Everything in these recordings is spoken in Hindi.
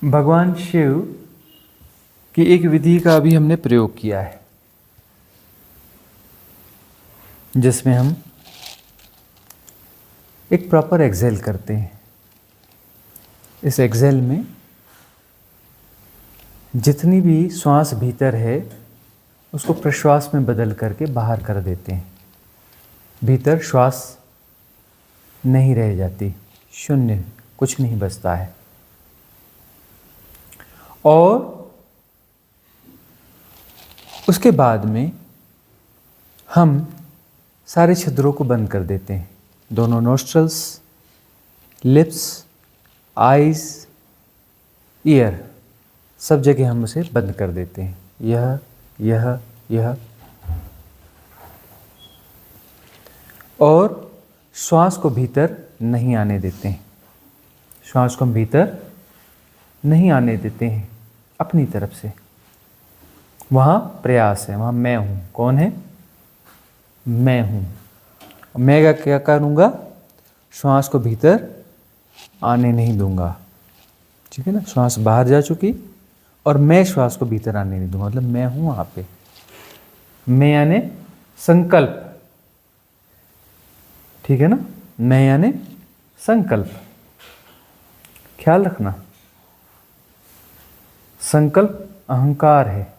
भगवान शिव की एक विधि का भी हमने प्रयोग किया है, जिसमें हम एक प्रॉपर एक्सेल करते हैं। इस एक्सेल में जितनी भी श्वास भीतर है उसको प्रश्वास में बदल करके बाहर कर देते हैं। भीतर श्वास नहीं रह जाती, शून्य, कुछ नहीं बचता है। और उसके बाद में हम सारे छिद्रों को बंद कर देते हैं। दोनों नोस्ट्रल्स, लिप्स, आईज, ईयर, सब जगह हम उसे बंद कर देते हैं। यह और श्वास को भीतर नहीं आने देते हैं। श्वास को हम भीतर नहीं आने देते हैं अपनी तरफ से। वहाँ प्रयास है, वहाँ मैं हूँ। कौन है? मैं हूँ। मैं क्या करूँगा? श्वास को भीतर आने नहीं दूंगा। ठीक है ना? श्वास बाहर जा चुकी और मैं श्वास को भीतर आने नहीं दूंगा, मतलब मैं हूँ वहाँ पे। मैं यानी संकल्प, ठीक है ना? मैं यानी संकल्प, ख्याल रखना। संकल्प अहंकार है,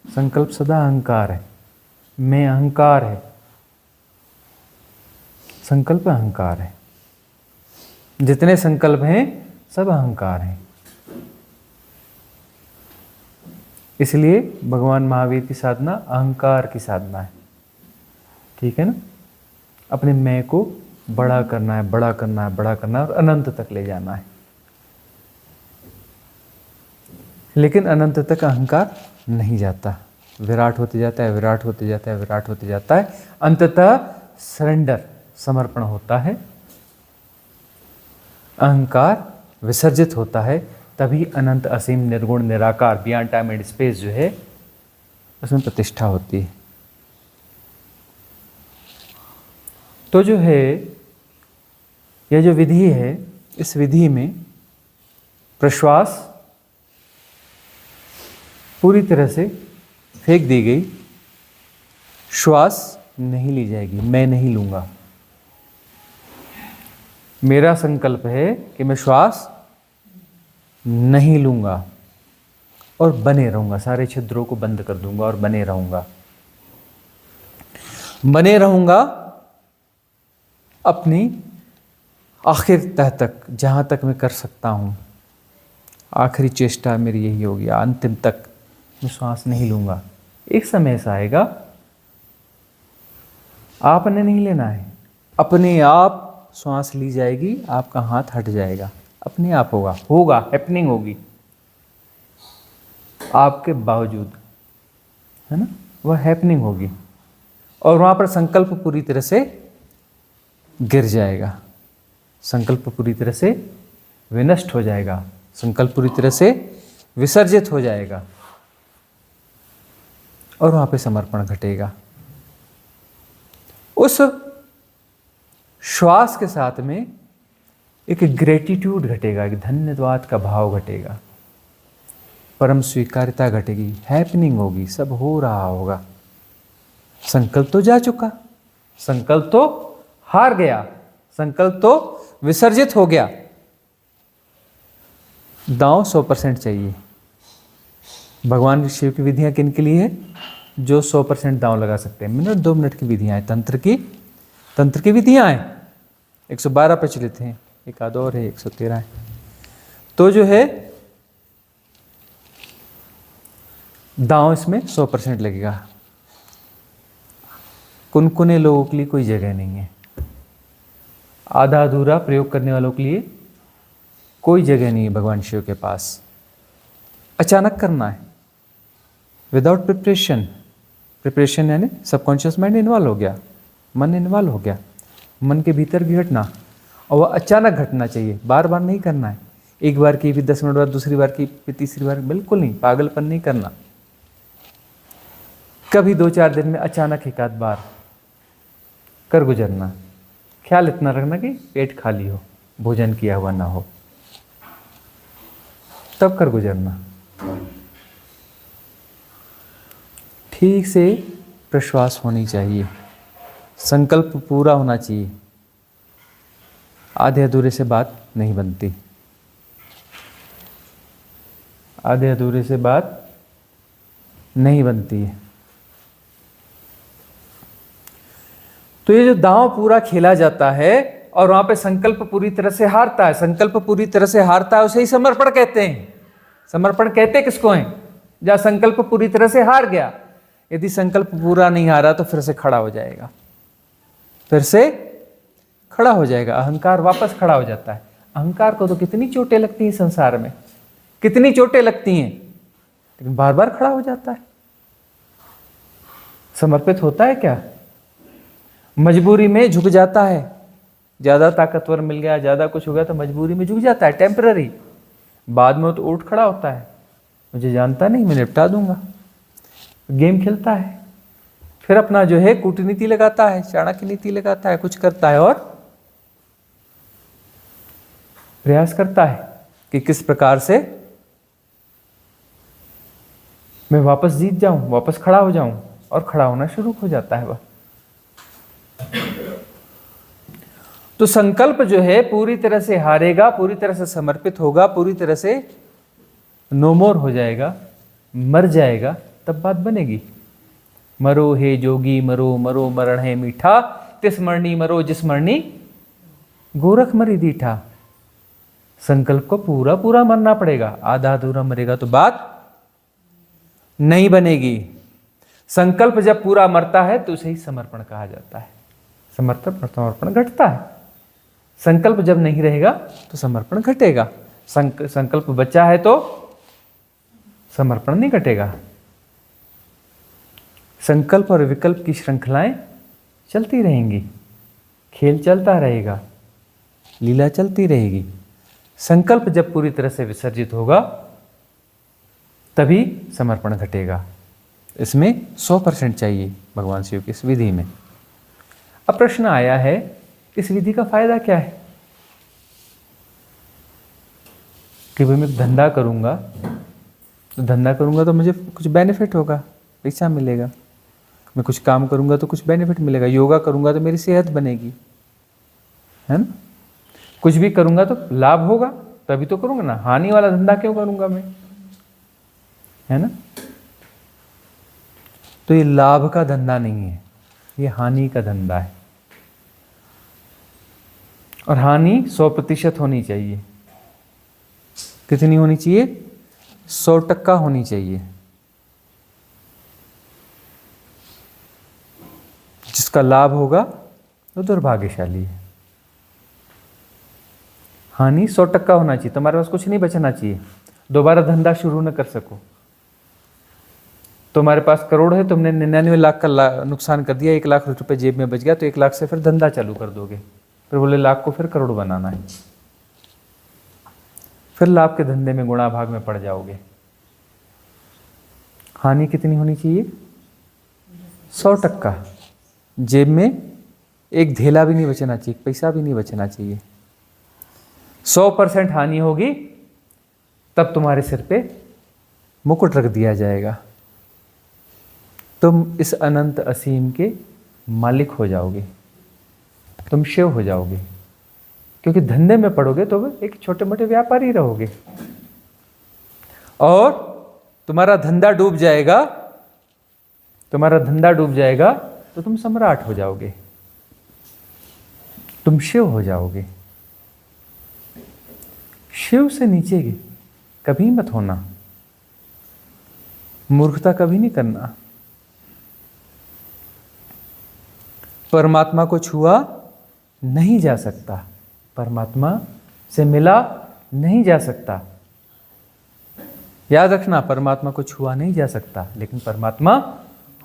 संकल्प सदा अहंकार है। मैं अहंकार है, संकल्प अहंकार है। जितने संकल्प हैं सब अहंकार हैं। इसलिए भगवान महावीर की साधना अहंकार की साधना है। ठीक है ना? अपने मैं को बड़ा करना है, बड़ा करना है, बड़ा करना है और अनंत तक ले जाना है। लेकिन अनंत तक अहंकार नहीं जाता, विराट होते जाता है, विराट होते जाता है, विराट होते जाता है। अंततः सरेंडर, समर्पण होता है, अहंकार विसर्जित होता है। तभी अनंत, असीम, निर्गुण, निराकार, बियॉन्ड टाइम एंड स्पेस जो है उसमें प्रतिष्ठा होती है। तो जो है यह जो विधि है, इस विधि में प्रश्वास पूरी तरह से फेंक दी गई, श्वास नहीं ली जाएगी, मैं नहीं लूँगा। मेरा संकल्प है कि मैं श्वास नहीं लूँगा और बने रहूँगा, सारे छिद्रों को बंद कर दूंगा और बने रहूँगा। बने रहूँगा अपनी आखिर तह तक, जहाँ तक मैं कर सकता हूँ। आखिरी चेष्टा मेरी यही होगी, अंतिम तक मैं श्वास नहीं लूँगा। एक समय ऐसा आएगा, आपने नहीं लेना है, अपने आप श्वास ली जाएगी, आपका हाथ हट जाएगा, अपने आप होगा, हैपनिंग होगी आपके बावजूद, है ना? वह हैपनिंग होगी और वहाँ पर संकल्प पूरी तरह से गिर जाएगा, संकल्प पूरी तरह से विनष्ट हो जाएगा, संकल्प पूरी तरह से विसर्जित हो जाएगा और वहाँ पे समर्पण घटेगा। उस श्वास के साथ में एक ग्रेटिट्यूड घटेगा, एक धन्यवाद का भाव घटेगा, परम स्वीकार्यता घटेगी, हैपनिंग होगी, सब हो रहा होगा। संकल्प तो जा चुका, संकल्प तो हार गया, संकल्प तो विसर्जित हो गया। दांव 100% चाहिए। भगवान शिव की विधियां किन के लिए है? जो 100% दांव लगा सकते हैं। मिनट 2 मिनट की विधियां हैं, तंत्र की विधियां हैं। 112 प्रचलित हैं, एक आध और है 113 है। तो जो है दांव इसमें 100% लगेगा। कुनकुने लोगों के लिए कोई जगह नहीं है, आधा अधूरा प्रयोग करने वालों के लिए कोई जगह नहीं है भगवान शिव के पास। अचानक करना है, विदाउट प्रिपरेशन। प्रिपरेशन यानी सबकॉन्शियस माइंड इन्वॉल्व हो गया, मन इन्वॉल्व हो गया, मन के भीतर की घटना, और वह अचानक घटना चाहिए, बार बार नहीं करना है। एक बार की फिर 10 मिनट बाद दूसरी बार की फिर तीसरी बार, बिल्कुल नहीं, पागलपन नहीं करना। कभी 2-4 दिन में अचानक एक आध बार कर गुजरना। ख्याल इतना रखना कि पेट खाली हो, भोजन किया हुआ ना हो। तब कर गुजरना। ठीक से प्रश्वास होनी चाहिए, संकल्प पूरा होना चाहिए। आधे अधूरे से बात नहीं बनती, आधे अधूरे से बात नहीं बनती है। तो ये जो दांव पूरा खेला जाता है और वहां पे संकल्प पूरी तरह से हारता है, संकल्प पूरी तरह से हारता है, उसे ही समर्पण कहते हैं। समर्पण कहते किसको हैं? जहां संकल्प पूरी तरह से हार गया। यदि संकल्प पूरा नहीं हारा तो फिर से खड़ा हो जाएगा, फिर से खड़ा हो जाएगा। अहंकार वापस खड़ा हो जाता है। अहंकार को तो कितनी चोटें लगती हैं संसार में, कितनी चोटें लगती हैं, लेकिन बार बार खड़ा हो जाता है। समर्पित होता है क्या? मजबूरी में झुक जाता है। ज्यादा ताकतवर मिल गया, ज्यादा कुछ हो गया तो मजबूरी में झुक जाता है, टेम्पररी। बाद में तो उठ खड़ा होता है, मुझे जानता नहीं, मैं निपटा दूंगा। गेम खेलता है, फिर अपना जो है कूटनीति लगाता है, चाणक्य नीति लगाता है, कुछ करता है और प्रयास करता है कि किस प्रकार से मैं वापस जीत जाऊं, वापस खड़ा हो जाऊं, और खड़ा होना शुरू हो जाता है वह। तो संकल्प जो है पूरी तरह से हारेगा, पूरी तरह से समर्पित होगा, पूरी तरह से नो मोर हो जाएगा, मर जाएगा, तब बात बनेगी। मरो हे जोगी मरो, मरो मरण है मीठा, तिस मरनी मरो जिस मरनी गोरख मरी दीठा। संकल्प को पूरा पूरा मरना पड़ेगा, आधा अधूरा मरेगा तो बात नहीं बनेगी। संकल्प जब पूरा मरता है तो उसे ही समर्पण कहा जाता है। समर्पण घटता है। संकल्प जब नहीं रहेगा तो समर्पण घटेगा। संकल्प बचा है तो समर्पण नहीं घटेगा। संकल्प और विकल्प की श्रृंखलाएं चलती रहेंगी, खेल चलता रहेगा, लीला चलती रहेगी। संकल्प जब पूरी तरह से विसर्जित होगा तभी समर्पण घटेगा। इसमें 100% चाहिए भगवान शिव की इस विधि में। अब प्रश्न आया है, इस विधि का फायदा क्या है? कि भाई मैं धंधा करूंगा तो मुझे कुछ बेनिफिट होगा, पैसा मिलेगा। मैं कुछ काम करूंगा तो कुछ बेनिफिट मिलेगा। योगा करूंगा तो मेरी सेहत बनेगी, है ना? कुछ भी करूंगा तो लाभ होगा, तभी तो करूंगा ना। हानि वाला धंधा क्यों करूंगा मैं, है ना? तो ये लाभ का धंधा नहीं है, ये हानि का धंधा है। और हानि 100% होनी चाहिए। कितनी होनी चाहिए? 100% होनी चाहिए। जिसका लाभ होगा वो दुर्भाग्यशाली है। हानि 100% होना चाहिए। तुम्हारे पास कुछ नहीं बचना चाहिए, दोबारा धंधा शुरू न कर सको। तुम्हारे पास करोड़ है, तुमने 99 लाख का नुकसान कर दिया, 1 लाख रुपए जेब में बच गया, तो 1 लाख से फिर धंधा चालू कर दोगे। फिर बोले लाख को फिर करोड़ बनाना है, फिर लाभ के धंधे में गुणा भाग में पड़ जाओगे। हानि कितनी होनी चाहिए? 100%। जेब में एक धेला भी नहीं बचना चाहिए, पैसा भी नहीं बचना चाहिए। 100% हानि होगी तब तुम्हारे सिर पे मुकुट रख दिया जाएगा। तुम इस अनंत असीम के मालिक हो जाओगे, तुम शिव हो जाओगे। क्योंकि धंधे में पड़ोगे तो एक छोटे मोटे व्यापारी रहोगे, और तुम्हारा धंधा डूब जाएगा, तो तुम सम्राट हो जाओगे, तुम शिव हो जाओगे। शिव से नीचे कभी मत होना, मूर्खता कभी नहीं करना। परमात्मा को छुआ नहीं जा सकता, परमात्मा से मिला नहीं जा सकता। याद रखना, परमात्मा को छुआ नहीं जा सकता, लेकिन परमात्मा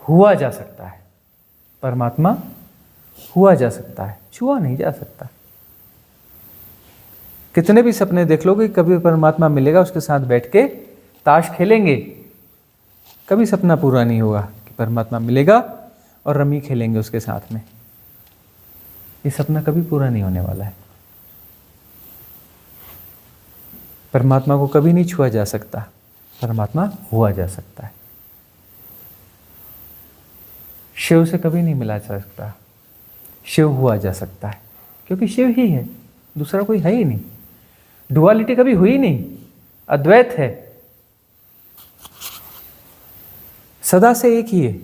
हुआ जा सकता है। परमात्मा हुआ जा सकता है, छुआ नहीं जा सकता। कितने भी सपने देख लोगे, कभी परमात्मा मिलेगा, उसके साथ बैठ के ताश खेलेंगे, कभी सपना पूरा नहीं होगा कि परमात्मा मिलेगा और रमी खेलेंगे उसके साथ में। ये सपना कभी पूरा नहीं होने वाला है। परमात्मा को कभी नहीं छुआ जा सकता, परमात्मा हुआ जा सकता है। शिव से कभी नहीं मिला जा सकता, शिव हुआ जा सकता है, क्योंकि शिव ही है, दूसरा कोई है ही नहीं। डुअलिटी कभी हुई नहीं, अद्वैत है, सदा से एक ही है।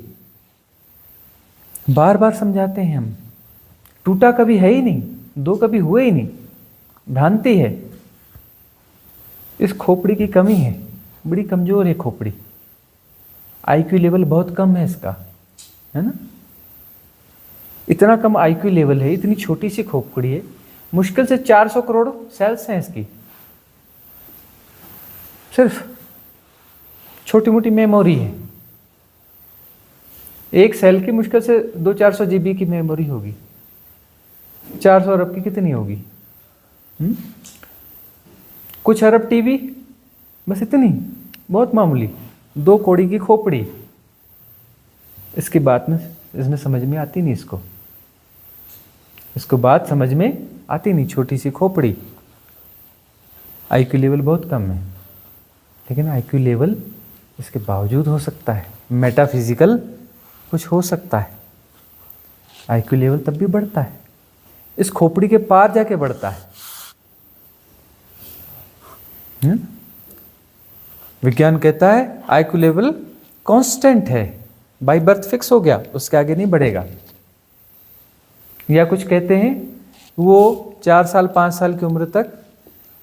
बार बार समझाते हैं हम, टूटा कभी है ही नहीं, दो कभी हुए ही नहीं, भ्रांति है। इस खोपड़ी की कमी है, बड़ी कमजोर है खोपड़ी, आईक्यू लेवल बहुत कम है इसका, है ना। इतना कम आईक्यू लेवल है, इतनी छोटी सी खोपड़ी है, मुश्किल से 400 करोड़ सेल्स हैं इसकी, सिर्फ छोटी मोटी मेमोरी है। एक सेल की मुश्किल से 200-400 GB की मेमोरी होगी, 400 अरब की कितनी होगी? कुछ अरब टीबी, बस इतनी, बहुत मामूली, 2 कौड़ी की खोपड़ी। इसकी बात में इसमें समझ में आती नहीं, इसको बात समझ में आती नहीं। छोटी सी खोपड़ी, आईक्यू लेवल बहुत कम है, लेकिन आईक्यू लेवल इसके बावजूद हो सकता है, मेटाफिजिकल कुछ हो सकता है। आईक्यू लेवल तब भी बढ़ता है, इस खोपड़ी के पार जाके बढ़ता है। विज्ञान कहता है आईक्यू लेवल कांस्टेंट है, बाय बर्थ फिक्स हो गया, उसके आगे नहीं बढ़ेगा। या कुछ कहते हैं वो 4 साल 5 साल की उम्र तक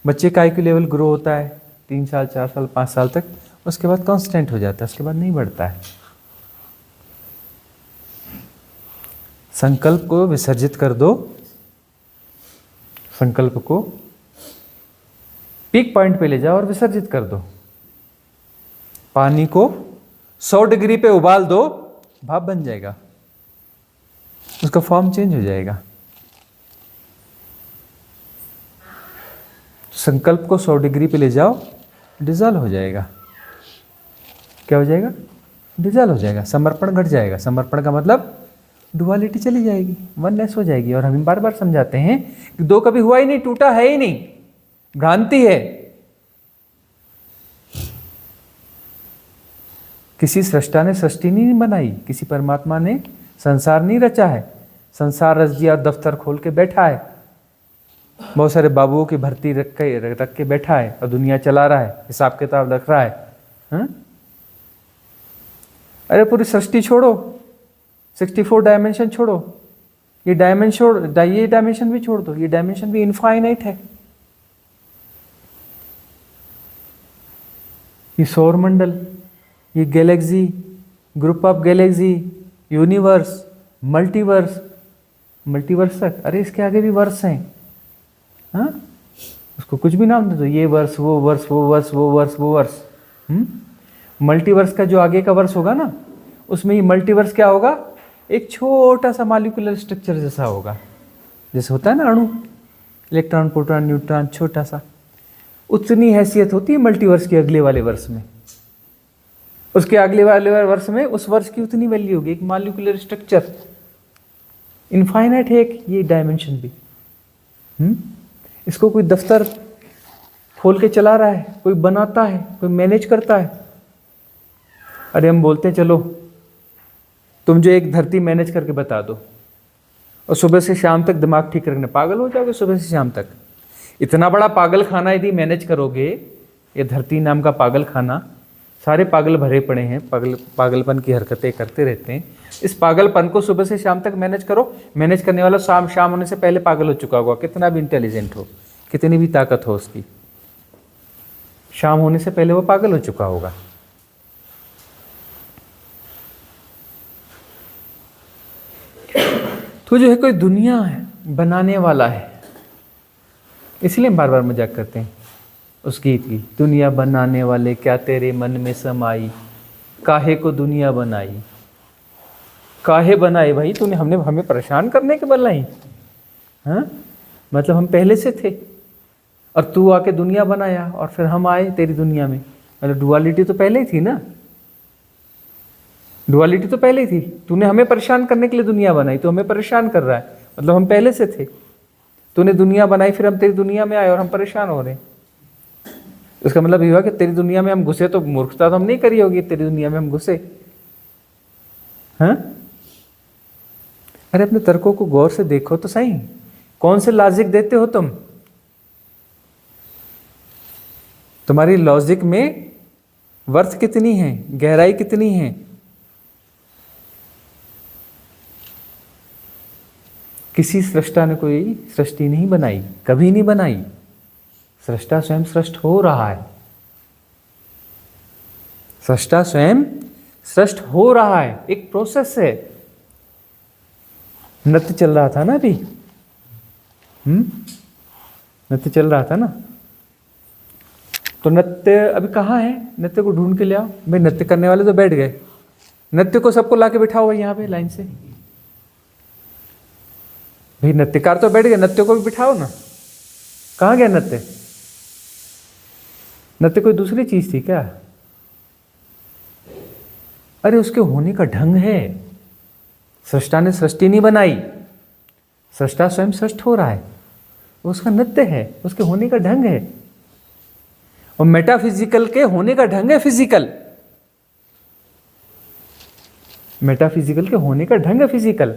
बच्चे का आईक्यू लेवल ग्रो होता है, 3 साल 4 साल 5 साल तक, उसके बाद कांस्टेंट हो जाता है, उसके बाद नहीं बढ़ता है। संकल्प को विसर्जित कर दो, संकल्प को पीक पॉइंट पे ले जाओ और विसर्जित कर दो। पानी को 100 डिग्री पे उबाल दो, भाप बन जाएगा, उसका फॉर्म चेंज हो जाएगा। संकल्प को 100 डिग्री पे ले जाओ, डिजॉल्व हो जाएगा। क्या हो जाएगा? डिजॉल्व हो जाएगा, समर्पण घट जाएगा। समर्पण का मतलब डुअलिटी चली जाएगी, वननेस हो जाएगी। और हम बार बार समझाते हैं कि दो कभी हुआ ही नहीं, टूटा है ही नहीं, भ्रांति है। किसी सृष्टा ने सृष्टि नहीं बनाई, किसी परमात्मा ने संसार नहीं रचा है। संसार रच दिया, दफ्तर खोल के बैठा है, बहुत सारे बाबुओं की भर्ती रख के बैठा है और दुनिया चला रहा है, हिसाब किताब रख रहा है। हा? अरे पूरी सृष्टि छोड़ो, 64 डायमेंशन छोड़ो, ये डायमेंशन भी छोड़ दो, ये डायमेंशन भी इनफाइनाइट है। ये सौर मंडल, ये Galaxy, group of Galaxy, universe, multiverse तक, अरे इसके आगे भी वर्ष हैं। हाँ, उसको कुछ भी नाम दे दो, ये वर्ष, वो वर्ष, वो वर्ष, वो वर्ष, वो वर्ष। मल्टीवर्स का जो आगे का वर्ष होगा ना, उसमें ये मल्टीवर्स क्या होगा? एक छोटा सा मॉलिक्यूलर स्ट्रक्चर जैसा होगा, जैसे होता है ना अणु, इलेक्ट्रॉन, प्रोटॉन, न्यूट्रॉन, छोटा सा। उतनी हैसियत होती है मल्टीवर्स के अगले वाले वर्ष में, उसके अगले वाले वर्ष में उस वर्ष की उतनी वैल्यू होगी। एक मॉलिक्यूलर स्ट्रक्चर इनफाइनाइट है, एक ये डायमेंशन भी। इसको कोई दफ्तर खोल के चला रहा है, कोई बनाता है, कोई मैनेज करता है। अरे हम बोलते हैं चलो तुम जो एक धरती मैनेज करके बता दो, और सुबह से शाम तक दिमाग ठीक रखना, पागल हो जाओगे सुबह से शाम तक। इतना बड़ा पागल खाना यदि मैनेज करोगे, ये धरती नाम का पागल खाना, सारे पागल भरे पड़े हैं, पागलपन की हरकतें करते रहते हैं। इस पागलपन को सुबह से शाम तक मैनेज करो। मैनेज करने वाला शाम होने से पहले पागल हो चुका होगा, कितना भी इंटेलिजेंट हो, कितनी भी ताकत हो उसकी, शाम होने से पहले वो पागल हो चुका होगा। तो जो है कोई दुनिया है बनाने वाला है, इसलिए हम बार बार मजाक करते हैं उस गीत की, दुनिया बनाने वाले क्या तेरे मन में समाई, काहे को दुनिया बनाई। काहे बनाए भाई तूने? हमें परेशान करने के बनाई? हाँ, मतलब हम पहले से थे और तू आके दुनिया बनाया और फिर हम आए तेरी दुनिया में। मतलब डुअलिटी तो पहले ही थी ना, डुअलिटी तो पहले ही थी। तूने हमें परेशान करने के लिए दुनिया बनाई, तो हमें परेशान कर रहा है, मतलब हम पहले से थे। तूने दुनिया बनाई, फिर हम तेरी दुनिया में आए और हम परेशान हो रहे हैं। उसका मतलब ये हुआ कि तेरी दुनिया में हम घुसे तो मूर्खता तो हम नहीं करी होगी, तेरी दुनिया में हम घुसे। हाँ, अरे अपने तर्कों को गौर से देखो तो सही, कौन से लॉजिक देते हो तुम? तुम्हारी लॉजिक में वर्थ कितनी है, गहराई कितनी है? किसी सृष्टा ने कोई सृष्टि नहीं बनाई, कभी नहीं बनाई। सृष्टा स्वयं सृष्ट हो रहा है, सृष्टा स्वयं सृष्ट हो रहा है, एक प्रोसेस है। नृत्य चल रहा था ना अभी, नृत्य चल रहा था ना, तो नृत्य अभी कहाँ है? नृत्य को ढूंढ के ले आओ भाई। नृत्य करने वाले तो बैठ गए, नृत्य को सबको लाके बिठाओ भाई यहाँ पे लाइन से। भाई नृत्यकार तो बैठ गए, नृत्य को भी बिठाओ ना। कहाँ गया नृत्य? नृत्य कोई दूसरी चीज थी क्या? अरे उसके होने का ढंग है। सृष्टा ने सृष्टि नहीं बनाई, सृष्टा स्वयं सृष्ट हो रहा है, उसका नृत्य है, उसके होने का ढंग है। और मेटाफिजिकल के होने का ढंग है फिजिकल, मेटाफिजिकल के होने का ढंग है फिजिकल।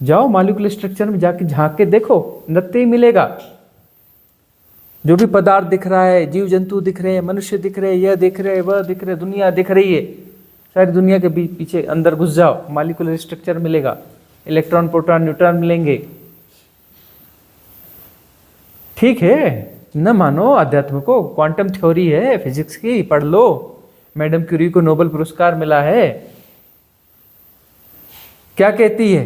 जाओ मॉलिक्यूलर स्ट्रक्चर में जाके झांक के देखो, नृत्य ही मिलेगा। जो भी पदार्थ दिख रहा है, जीव जंतु दिख रहे हैं, मनुष्य दिख रहे हैं, यह दिख रहे हैं, वह दिख रहे हैं, दुनिया दिख रही है, सारी दुनिया के पीछे अंदर घुस जाओ, मॉलिक्यूलर स्ट्रक्चर मिलेगा, इलेक्ट्रॉन प्रोटॉन न्यूट्रॉन मिलेंगे। ठीक है, न मानो अध्यात्म को, क्वांटम थ्योरी है फिजिक्स की, पढ़ लो। मैडम क्यूरी को नोबेल पुरस्कार मिला है। क्या कहती है?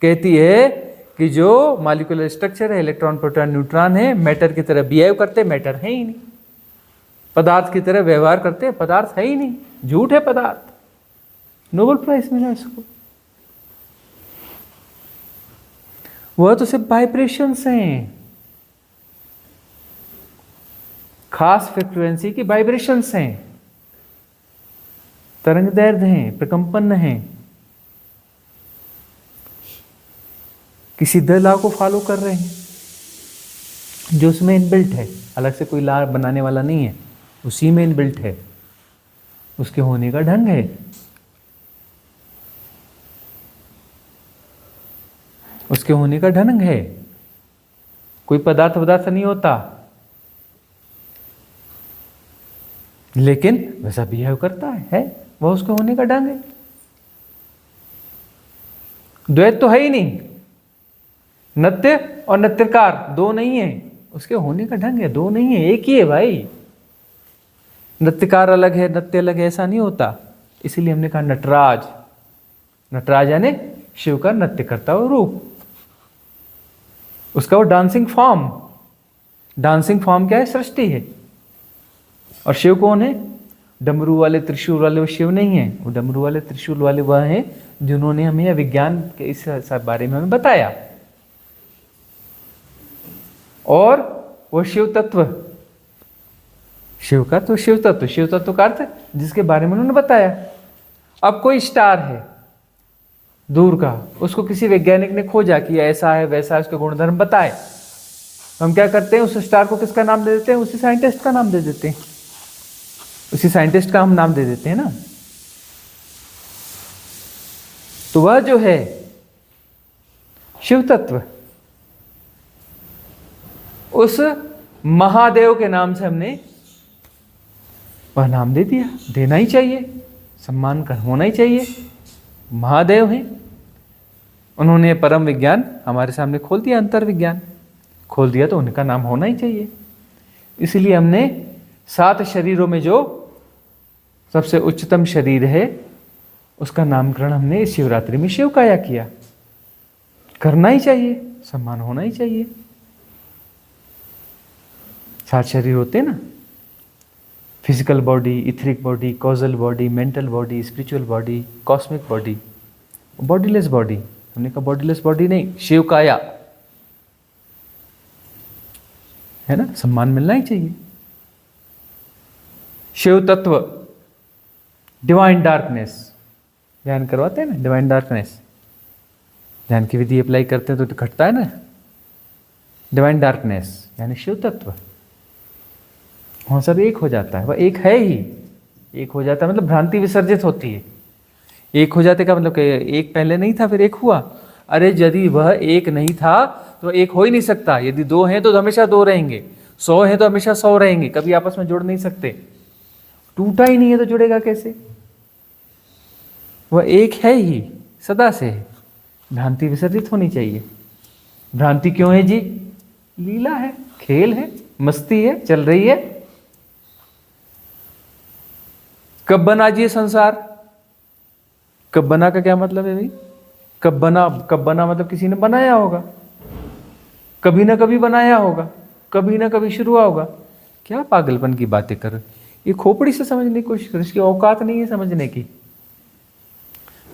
कहती है कि जो मॉलिक्यूलर स्ट्रक्चर है, इलेक्ट्रॉन प्रोटॉन न्यूट्रॉन है, मैटर की तरह बिहेव करते, मैटर है ही नहीं। पदार्थ की तरह व्यवहार करते, पदार्थ है ही नहीं, झूठ है पदार्थ। नोबेल प्राइज मिला इसको। वह तो सिर्फ वाइब्रेशंस हैं, खास फ्रीक्वेंसी की वाइब्रेशंस हैं, तरंग दैर्ध्य हैं, प्रकंपन हैं, किसी लॉ को फॉलो कर रहे हैं जो उसमें इनबिल्ट है, अलग से कोई लॉ बनाने वाला नहीं है, उसी में इनबिल्ट है, उसके होने का ढंग है। उसके होने का ढंग है। कोई पदार्थ नहीं होता, लेकिन वैसा बिहेव करता है, वह उसके होने का ढंग है। द्वैत तो है ही नहीं, नृत्य और नृत्यकार दो नहीं है, उसके होने का ढंग है, दो नहीं है, एक ही है भाई। नृत्यकार अलग है, नृत्य अलग है, ऐसा नहीं होता। इसीलिए हमने कहा नटराज, नटराज यानी शिव का नृत्य करता हुआ रूप, उसका वो डांसिंग फॉर्म। डांसिंग फॉर्म क्या है? सृष्टि है। और शिव कौन है? डमरू वाले त्रिशूल वाले वो शिव नहीं है, वो डमरू वाले त्रिशूल वाले वह हैं जिन्होंने हमें विज्ञान के इस बारे में हमें बताया। और वो शिव तत्व, शिव का तो शिव तत्व, शिव तत्व का अर्थ जिसके बारे में उन्होंने बताया। अब कोई स्टार है दूर का, उसको किसी वैज्ञानिक ने खोजा कि ऐसा है वैसा है, उसके गुणधर्म बताए, हम क्या करते हैं? उस स्टार को किसका नाम दे देते हैं? उसी साइंटिस्ट का नाम दे देते हैं, उसी साइंटिस्ट का हम नाम दे देते हैं ना। तो वह जो है शिव तत्व, उस महादेव के नाम से हमने वह नाम दे दिया। देना ही चाहिए, सम्मान कर होना ही चाहिए। महादेव हैं, उन्होंने परम विज्ञान हमारे सामने खोल दिया, अंतर विज्ञान खोल दिया, तो उनका नाम होना ही चाहिए। इसलिए हमने 7 शरीरों में जो सबसे उच्चतम शरीर है उसका नामकरण हमने इस शिवरात्रि में शिव काया किया। करना ही चाहिए, सम्मान होना ही चाहिए। 7 शरीर होते हैं ना, physical body, etheric body, causal body, mental body, spiritual body, cosmic body, bodiless body. हमने कहा बॉडीलेस बॉडी नहीं, शिव काया है ना, सम्मान मिलना ही चाहिए। शिव तत्व, डिवाइन डार्कनेस, ध्यान करवाते हैं ना, डिवाइन डार्कनेस, ध्यान की विधि अप्लाई करते हैं तो घटता है ना। डिवाइन डार्कनेस यानी शिव तत्व, हाँ सर, एक हो जाता है, वह एक है ही, एक हो जाता है मतलब भ्रांति विसर्जित होती है। एक हो जाते का मतलब कि एक पहले नहीं था फिर एक हुआ। अरे यदि वह एक नहीं था तो एक हो ही नहीं सकता। यदि दो हैं तो हमेशा दो रहेंगे, 100 हैं तो हमेशा 100 रहेंगे, कभी आपस में जुड़ नहीं सकते। टूटा ही नहीं है तो जुड़ेगा कैसे? वह एक है ही, सदा से है। भ्रांति विसर्जित होनी चाहिए। भ्रांति क्यों है जी? लीला है, खेल है, मस्ती है, चल रही है। कब बना जी ये संसार? कब बना का क्या मतलब है भाई? कब बना, कब बना मतलब किसी ने बनाया होगा, कभी ना कभी बनाया होगा, कभी ना कभी शुरू हुआ होगा। क्या पागलपन की बातें कर, ये खोपड़ी से समझने की कोशिश कर, इसकी औकात नहीं है समझने की।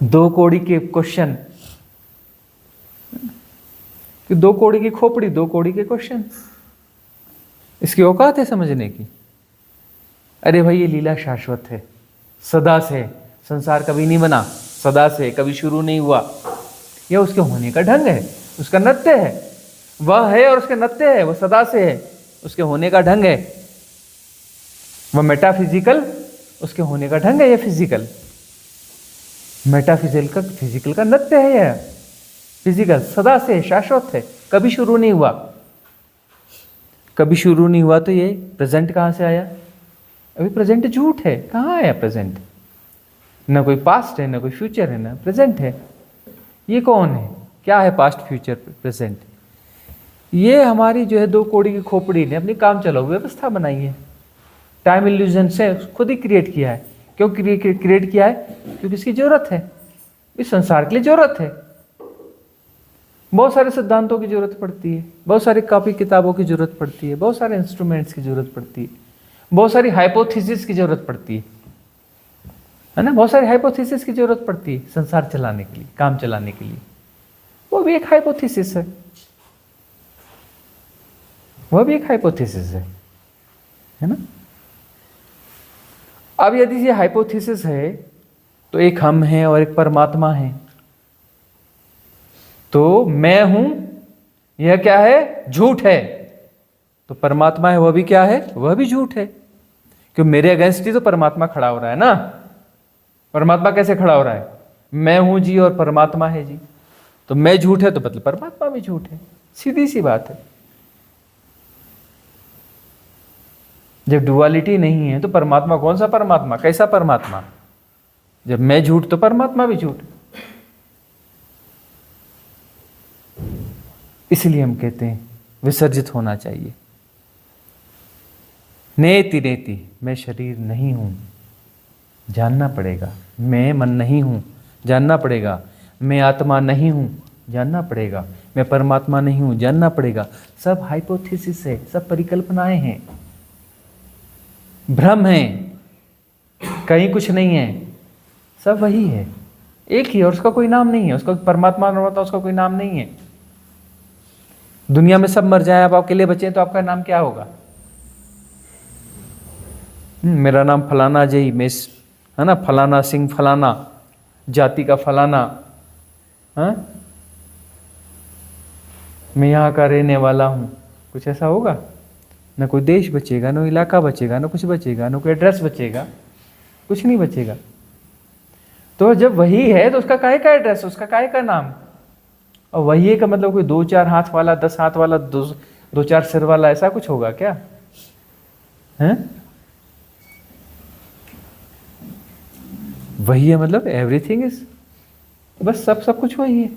2 कौड़ी के क्वेश्चन, 2 कौड़ी की खोपड़ी, 2 कौड़ी के क्वेश्चन, इसकी औकात है समझने की? अरे भाई ये लीला शाश्वत है, सदा से। संसार कभी नहीं बना, सदा से, कभी शुरू नहीं हुआ। यह उसके होने का ढंग है, उसका नृत्य है। वह है और उसके नृत्य है, वह सदा से है, उसके होने का ढंग है। वह मेटाफिजिकल, उसके होने का ढंग है। यह फिजिकल, मेटाफिजिकल फिजिकल का नृत्य है। यह फिजिकल सदा से शाश्वत है, कभी शुरू नहीं हुआ। कभी शुरू नहीं हुआ तो ये प्रेजेंट कहाँ से आया? अभी प्रेजेंट झूठ है, कहाँ आया प्रेजेंट? ना कोई पास्ट है, ना कोई फ्यूचर है, ना प्रेजेंट है। ये कौन है? क्या है पास्ट, फ्यूचर, प्रेजेंट? ये हमारी जो है 2 कौड़ी की खोपड़ी ने अपनी काम चलाओ व्यवस्था बनाई है। टाइम इल्यूजन से खुद ही क्रिएट किया है। क्यों क्रिएट किया है? क्योंकि इसकी जरूरत है, इस संसार के लिए जरूरत है। बहुत सारे सिद्धांतों की जरूरत पड़ती है, बहुत सारी कॉपी किताबों की जरूरत पड़ती है, बहुत सारे इंस्ट्रूमेंट्स की जरूरत पड़ती है, बहुत सारी हाइपोथेसिस की जरूरत पड़ती है ना? बहुत सारी हाइपोथेसिस की जरूरत पड़ती है संसार चलाने के लिए, काम चलाने के लिए। वो भी एक हाइपोथेसिस है, वह भी एक हाइपोथेसिस है ना? अब यदि ये हाइपोथेसिस है तो एक हम हैं और एक परमात्मा है। तो मैं हूं, यह क्या है? झूठ है। तो परमात्मा है, वह भी क्या है? वह भी झूठ है। क्यों? मेरे अगेंस्ट ही तो परमात्मा खड़ा हो रहा है ना। परमात्मा कैसे खड़ा हो रहा है? मैं हूं जी और परमात्मा है जी। तो मैं झूठ है तो मतलब परमात्मा भी झूठ है, सीधी सी बात है। जब डुअलिटी नहीं है तो परमात्मा कौन सा परमात्मा, कैसा परमात्मा? जब मैं झूठ तो परमात्मा भी झूठ। इसलिए हम कहते हैं विसर्जित होना चाहिए। नेति नेति, मैं शरीर नहीं हूं, जानना पड़ेगा। मैं मन नहीं हूं, जानना पड़ेगा। मैं आत्मा नहीं हूं, जानना पड़ेगा। मैं परमात्मा नहीं हूं, जानना पड़ेगा। सब हाइपोथेसिस है, सब परिकल्पनाएं हैं, भ्रम है, कहीं कुछ नहीं है, सब वही है, एक ही है और उसका कोई नाम नहीं है। उसका परमात्मा होता, उसका कोई नाम नहीं है। दुनिया में सब मर जाए, आप अकेले बचे तो आपका नाम क्या होगा? मेरा नाम फलाना जय, मैं है ना, फलाना सिंह, फलाना जाति का फलाना, हाँ, मैं यहाँ का रहने वाला हूँ, कुछ ऐसा होगा? ना कोई देश बचेगा, ना इलाका बचेगा, ना कुछ बचेगा, ना कोई एड्रेस बचेगा, कुछ नहीं बचेगा। तो जब वही है तो उसका काहे का एड्रेस, उसका काहे का नाम? और वही का मतलब कोई 2-4 हाथ वाला, 10 हाथ वाला, 2-4 सिर वाला, ऐसा कुछ होगा क्या? हैं? वही है मतलब एवरीथिंग इज, बस सब कुछ वही है।